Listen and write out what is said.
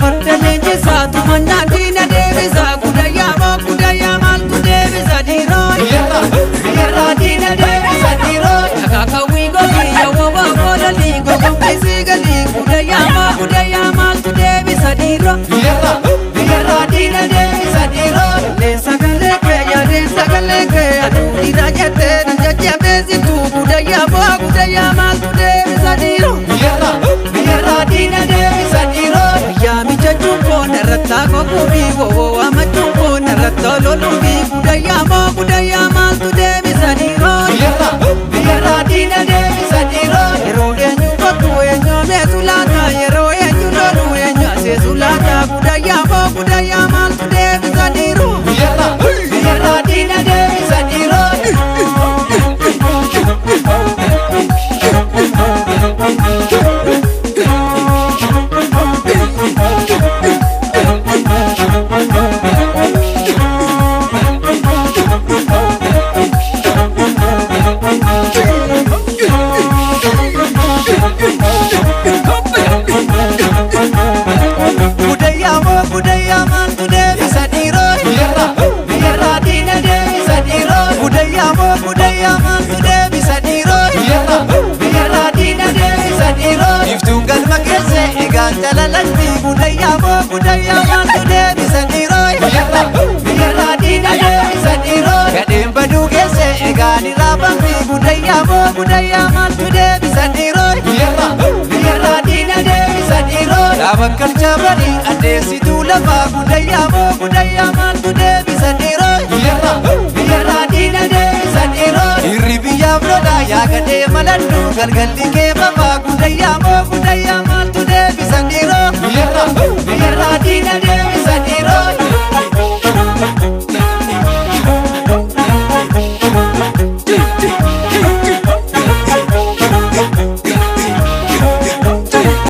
Fardane jisa tu manna dina devisa Kudaya mal tu devisa diro Yerra dina devisa diro Kaka wigo liya wawa kola ligo Kumpisi gali Kudaya mal tu devisa diro Yerra dina devisa diro Desa galeke ya desa galeke Adu irajete najaja bezi tu Kudaya mal tu devisa diro Yerra dina devisa diro Yami jajumpo narata kokubi Wowo amajumpo narata lolubi Kudaya mal tu devisa diro Yerra dina devisa diro Yero enyu kotu enyu mesulata Yero enyu lolu enyu asesulata Kudaya mal tu devisa diro Yerra dina devisa diro Kudaya mal tu devisa diro Yerra dina devisa diro Kudaya mal tu devisa diro Yerra dina devisa diro Iftu galma kese egan jalalatti Kudaya mal tu devisa diro Yerra dina devisa diro Gadem badu kese egan irabamti Kudaya mal tu devisa diro Yerra dina devisa diro Labakkan jabari adesi tu lama Kudaya mal tu devisa diro Yerra dina devisa diro Irri biyya broda ya gade malandu Galgalli ke mama Kudaya